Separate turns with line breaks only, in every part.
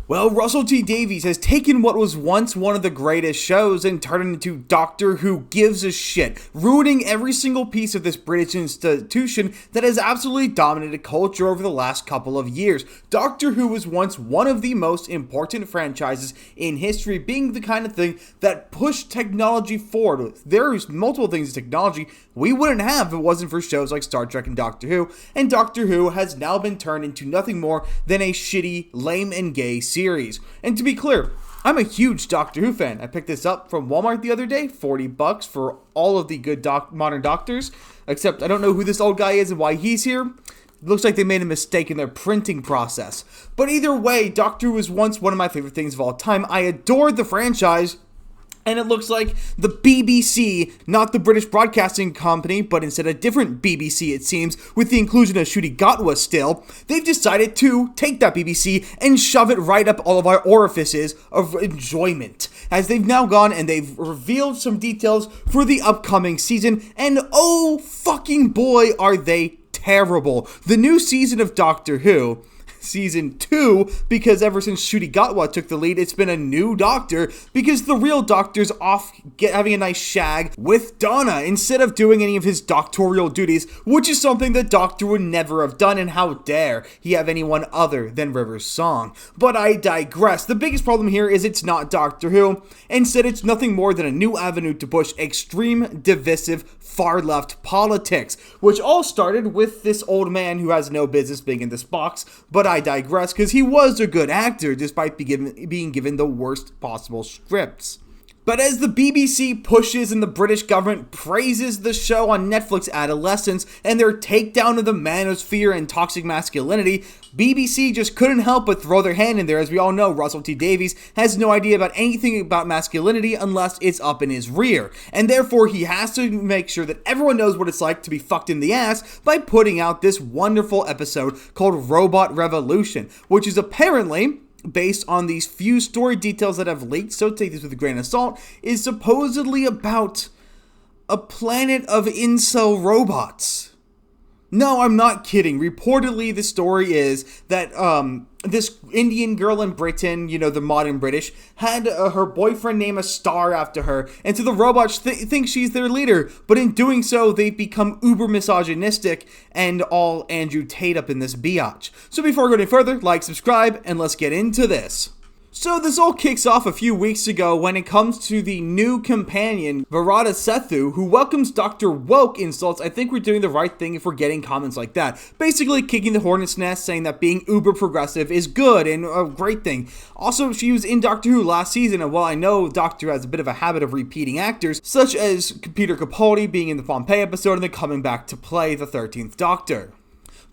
Well, Russel T Davis has taken what was once one of the greatest shows and turned it into Doctor Who gives a shit, ruining every single piece of this British institution that has absolutely dominated culture over the last couple of years. Doctor Who was once one of the most important franchises in history, being the kind of thing that pushed technology forward. There's multiple things in technology we wouldn't have if it wasn't for shows like Star Trek and Doctor Who has now been turned into nothing more than a shitty, lame, and gay series. And to be clear, I'm a huge Doctor Who fan. I picked this up from Walmart the other day, $40 for all of the good modern doctors, except I don't know who this old guy is and why he's here. It looks like they made a mistake in their printing process. But either way, Doctor Who was once one of my favorite things of all time. I adored the franchise. And it looks like the BBC, not the British Broadcasting Company, but instead a different BBC it seems, with the inclusion of Gatwa still, they've decided to take that BBC and shove it right up all of our orifices of enjoyment. As they've now gone and they've revealed some details for the upcoming season, and oh fucking boy are they terrible. The new season of Doctor Who, Season 2, because ever since Ncuti Gatwa took the lead, it's been a new Doctor, because the real Doctor's off having a nice shag with Donna, instead of doing any of his doctorial duties, which is something that Doctor would never have done, and how dare he have anyone other than River's song. But I digress. The biggest problem here is it's not Doctor Who. Instead, it's nothing more than a new avenue to push extreme, divisive, far-left politics, which all started with this old man who has no business being in this box, but I digress, because he was a good actor despite being given the worst possible scripts. But as the BBC pushes and the British government praises the show on Netflix adolescence and their takedown of the manosphere and toxic masculinity, BBC just couldn't help but throw their hand in there. As we all know, Russel T Davis has no idea about anything about masculinity unless it's up in his rear. And therefore, he has to make sure that everyone knows what it's like to be fucked in the ass by putting out this wonderful episode called Robot Revolution, which is apparently, based on these few story details that have leaked, so take this with a grain of salt, is supposedly about a planet of incel robots. No, I'm not kidding. Reportedly, the story is that this Indian girl in Britain, you know, the modern British, had her boyfriend name a star after her, and so the robots think she's their leader, but in doing so, they become uber misogynistic and all Andrew Tate up in this biatch. So before I go any further, like, subscribe, and let's get into this. So this all kicks off a few weeks ago when it comes to the new companion, Varada Sethu, who welcomes Dr. Woke insults. I think we're doing the right thing if we're getting comments like that. Basically kicking the hornet's nest, saying that being uber progressive is good and a great thing. Also, she was in Doctor Who last season, and while I know Doctor has a bit of a habit of repeating actors, such as Peter Capaldi being in the Pompeii episode and then coming back to play the 13th Doctor.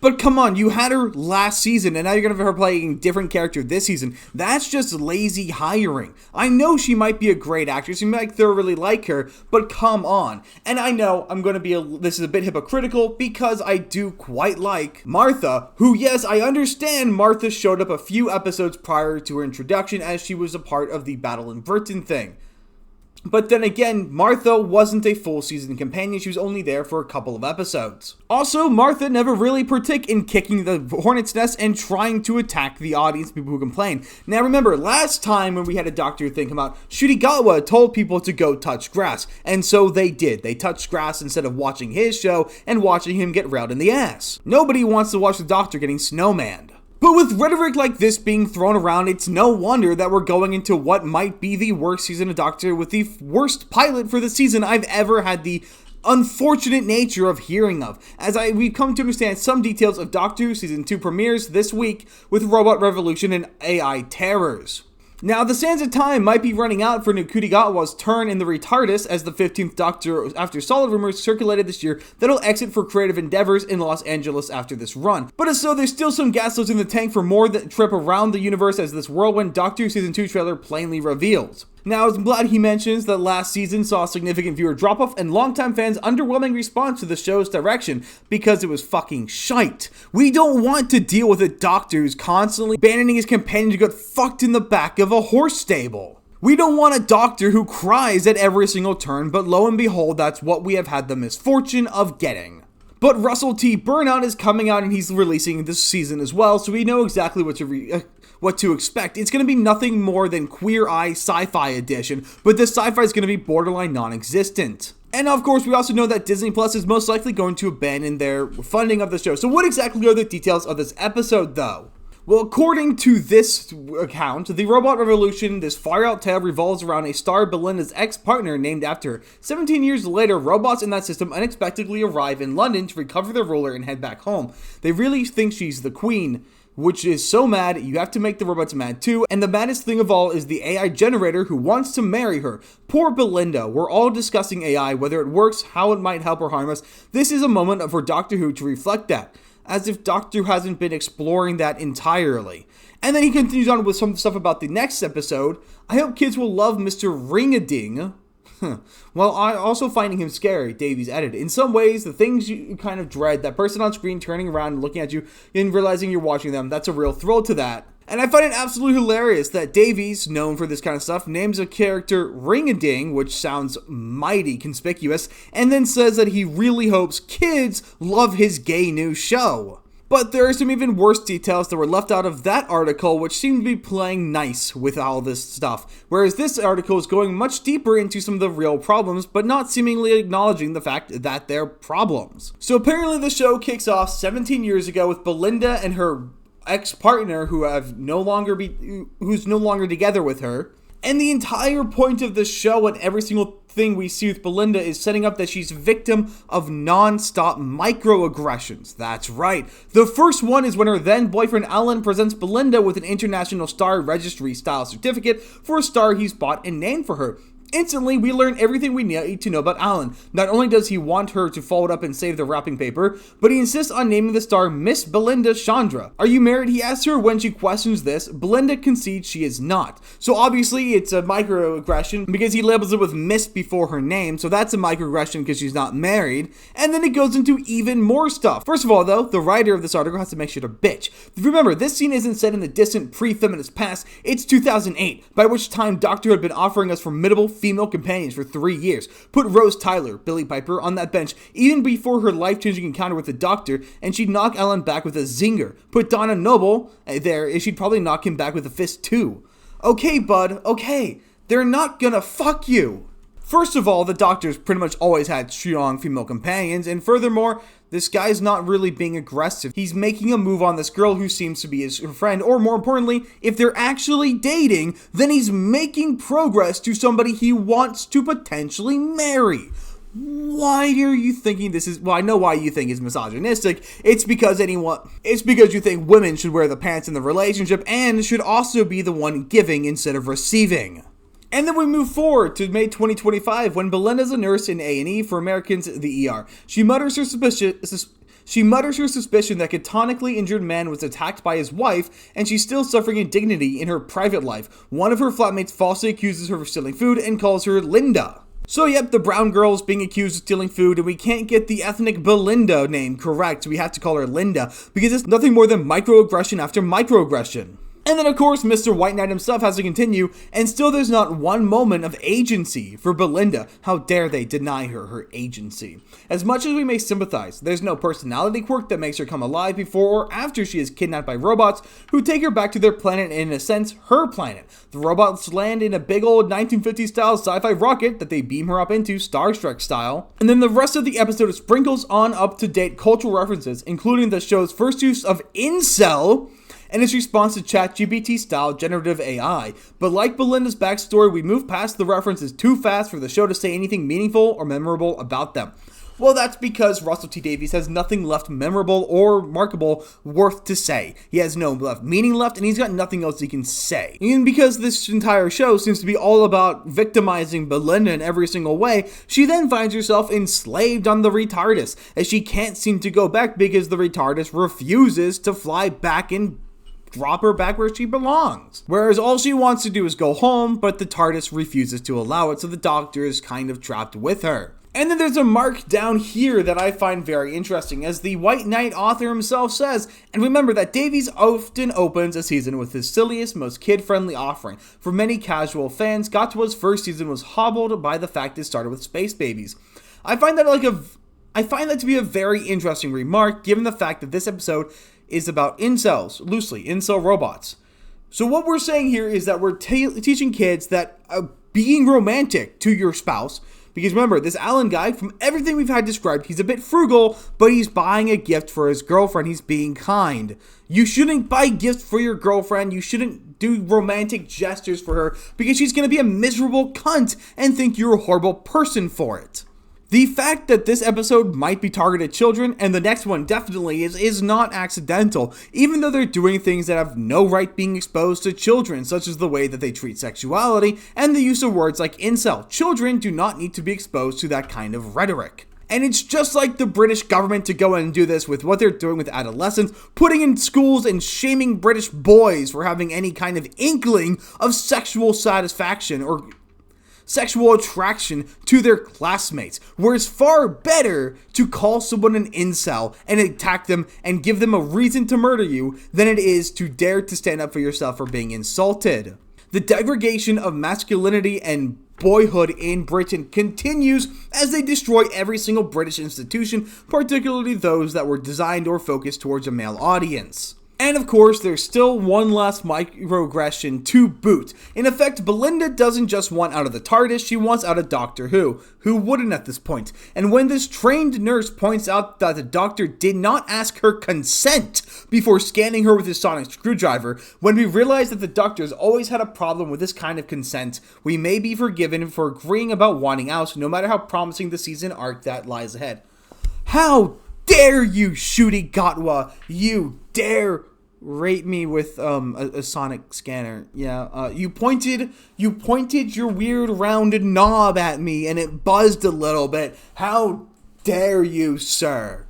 But come on, you had her last season, and now you're going to have her playing a different character this season. That's just lazy hiring. I know she might be a great actress, you might thoroughly like her, but come on. And I know I'm going to be this is a bit hypocritical, because I do quite like Martha, who, yes, I understand Martha showed up a few episodes prior to her introduction, as she was a part of the Battle in Britain thing. But then again, Martha wasn't a full season companion, she was only there for a couple of episodes. Also, Martha never really partook in kicking the hornet's nest and trying to attack the audience, people who complain. Now remember, last time when we had a Doctor Who thing come out, Ncuti Gatwa told people to go touch grass, and so they did. They touched grass instead of watching his show and watching him get railed in the ass. Nobody wants to watch the Doctor getting snowmanned. But with rhetoric like this being thrown around, it's no wonder that we're going into what might be the worst season of Doctor with the worst pilot for the season I've ever had the unfortunate nature of hearing of. As we've come to understand, some details of Doctor Who Season 2 premieres this week with Robot Revolution and AI terrors. Now, the sands of time might be running out for Ncuti Gatwa's turn in the retardus as the 15th Doctor, after solid rumors circulated this year that he'll exit for creative endeavors in Los Angeles after this run. But as so, there's still some gas loads in the tank for more trip around the universe, as this Whirlwind Doctor Who Season 2 trailer plainly reveals. Now, I'm glad he mentions that last season saw a significant viewer drop-off and longtime fans' underwhelming response to the show's direction, because it was fucking shite. We don't want to deal with a Doctor who's constantly abandoning his companion to get fucked in the back of a horse stable. We don't want a Doctor who cries at every single turn, but lo and behold, that's what we have had the misfortune of getting. But Russel T Burnout is coming out and he's releasing this season as well, so we know exactly what to what to expect. It's going to be nothing more than Queer Eye Sci-Fi Edition, but this sci-fi is going to be borderline non-existent. And of course, we also know that Disney Plus is most likely going to abandon their funding of the show. So what exactly are the details of this episode, though? Well, according to this account, the robot revolution, this far-out tale, revolves around a star Belinda's ex-partner named after her. 17 years later, robots in that system unexpectedly arrive in London to recover their ruler and head back home. They really think she's the queen, which is so mad, you have to make the robots mad too, and the maddest thing of all is the AI generator who wants to marry her. Poor Belinda. We're all discussing AI, whether it works, how it might help or harm us. This is a moment for Doctor Who to reflect that. As if Doctor Who hasn't been exploring that entirely. And then he continues on with some stuff about the next episode. I hope kids will love Mr. Ring-a-Ding. Well, I also finding him scary, Davies added. In some ways, the things you kind of dread, that person on screen turning around and looking at you and realizing you're watching them, that's a real thrill to that. And I find it absolutely hilarious that Davies, known for this kind of stuff, names a character Ring-a-Ding, which sounds mighty conspicuous, and then says that he really hopes kids love his gay new show. But there are some even worse details that were left out of that article, which seem to be playing nice with all this stuff. Whereas this article is going much deeper into some of the real problems, but not seemingly acknowledging the fact that they're problems. So apparently the show kicks off 17 years ago with Belinda and her ex-partner who's no longer together with her. And the entire point of the show and every single thing we see with Belinda is setting up that she's a victim of non-stop microaggressions. That's right. The first one is when her then boyfriend Alan presents Belinda with an International Star Registry style certificate for a star he's bought and named for her. Instantly, we learn everything we need to know about Alan. Not only does he want her to fold up and save the wrapping paper, but he insists on naming the star Miss Belinda Chandra. Are you married? He asks her. When she questions this, Belinda concedes she is not. So obviously, it's a microaggression because he labels it with Miss before her name, so that's a microaggression because she's not married. And then it goes into even more stuff. First of all, though, the writer of this article has to make shit a bitch. Remember, this scene isn't set in the distant pre-feminist past, it's 2008, by which time Doctor Who had been offering us formidable female companions for 3 years. Put Rose Tyler, Billie Piper, on that bench even before her life-changing encounter with the Doctor, and she'd knock Alan back with a zinger. Put Donna Noble there, and she'd probably knock him back with a fist too. Okay, bud, okay. They're not gonna fuck you. First of all, the Doctor's pretty much always had strong female companions, and furthermore, this guy's not really being aggressive. He's making a move on this girl who seems to be his friend, or more importantly, if they're actually dating, then he's making progress to somebody he wants to potentially marry. Why are you thinking this is, well, I know why you think it's misogynistic. It's because you think women should wear the pants in the relationship and should also be the one giving instead of receiving. And then we move forward to May 2025 when Belinda's a nurse in A&E for Americans at the ER. She mutters her suspicion that a canonically injured man was attacked by his wife, and she's still suffering indignity in her private life. One of her flatmates falsely accuses her of stealing food and calls her Linda. So yep, the brown girl is being accused of stealing food, and we can't get the ethnic Belinda name correct, so we have to call her Linda, because it's nothing more than microaggression after microaggression. And then, of course, Mr. White Knight himself has to continue, and still there's not one moment of agency for Belinda. How dare they deny her agency? As much as we may sympathize, there's no personality quirk that makes her come alive before or after she is kidnapped by robots who take her back to their planet and, in a sense, her planet. The robots land in a big old 1950s style sci-fi rocket that they beam her up into, Star Trek style. And then the rest of the episode sprinkles on up-to-date cultural references, including the show's first use of incel, and its response to ChatGPT-style generative AI. But like Belinda's backstory, we move past the references too fast for the show to say anything meaningful or memorable about them. Well, that's because Russel T Davis has nothing left memorable or remarkable worth to say. He has no left meaning left, and he's got nothing else he can say. And because this entire show seems to be all about victimizing Belinda in every single way, she then finds herself enslaved on the retardus, as she can't seem to go back because the retardus refuses to fly back and drop her back where she belongs. Whereas all she wants to do is go home, but the TARDIS refuses to allow it, so the Doctor is kind of trapped with her. And then there's a mark down here that I find very interesting, as the White Knight author himself says, and remember that Davies often opens a season with his silliest, most kid-friendly offering. For many casual fans, Gatwa's first season was hobbled by the fact it started with space babies. I find that to be a very interesting remark, given the fact that this episode is about incels, loosely, incel robots. So what we're saying here is that we're teaching kids that being romantic to your spouse, because remember, this Alan guy, from everything we've had described, he's a bit frugal, but he's buying a gift for his girlfriend. He's being kind. You shouldn't buy gifts for your girlfriend. You shouldn't do romantic gestures for her, because she's going to be a miserable cunt and think you're a horrible person for it. The fact that this episode might be targeted at children, and the next one definitely is not accidental, even though they're doing things that have no right being exposed to children, such as the way that they treat sexuality, and the use of words like incel. Children do not need to be exposed to that kind of rhetoric. And it's just like the British government to go and do this with what they're doing with adolescents, putting in schools and shaming British boys for having any kind of inkling of sexual satisfaction or sexual attraction to their classmates, where it's far better to call someone an incel and attack them and give them a reason to murder you than it is to dare to stand up for yourself for being insulted. The degradation of masculinity and boyhood in Britain continues as they destroy every single British institution, particularly those that were designed or focused towards a male audience. And of course, there's still one last microaggression to boot. In effect, Belinda doesn't just want out of the TARDIS, she wants out of Doctor Who. Who wouldn't at this point? And when this trained nurse points out that the Doctor did not ask her consent before scanning her with his sonic screwdriver, when we realize that the Doctor's always had a problem with this kind of consent, we may be forgiven for agreeing about wanting out, no matter how promising the season arc that lies ahead. How dare you, Shooty Gatwa! You dare rape me with a sonic scanner. Yeah, you pointed your weird rounded knob at me and it buzzed a little bit. How dare you, sir?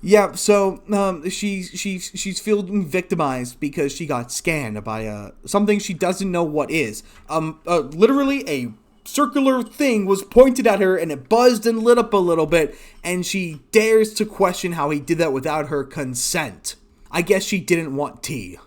Yeah, so she's feeling victimized because she got scanned by something she doesn't know what is. Literally a circular thing was pointed at her and it buzzed and lit up a little bit, and she dares to question how he did that without her consent. I guess she didn't want tea.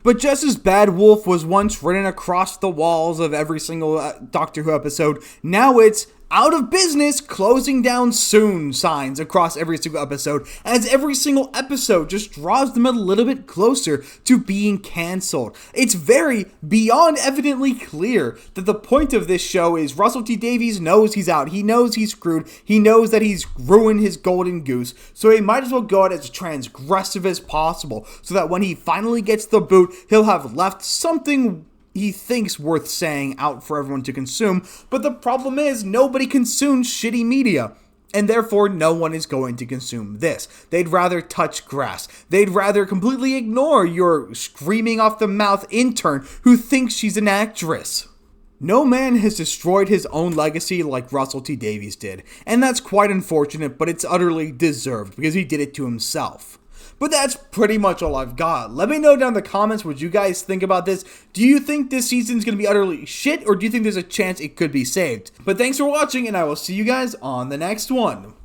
But just as Bad Wolf was once written across the walls of every single Doctor Who episode, now it's out of business, closing down soon signs across every single episode, as every single episode just draws them a little bit closer to being cancelled. It's very beyond evidently clear that the point of this show is Russel T Davis knows he's out, he knows he's screwed, he knows that he's ruined his golden goose, so he might as well go out as transgressive as possible, so that when he finally gets the boot, he'll have left something he thinks worth saying out for everyone to consume. But the problem is, nobody consumes shitty media, and therefore no one is going to consume this. They'd rather touch grass. They'd rather completely ignore your screaming off the mouth intern who thinks she's an actress. No man has destroyed his own legacy like Russel T Davis did, and that's quite unfortunate, but it's utterly deserved because he did it to himself. But that's pretty much all I've got. Let me know down in the comments what you guys think about this. Do you think this season's going to be utterly shit, or do you think there's a chance it could be saved? But thanks for watching, and I will see you guys on the next one.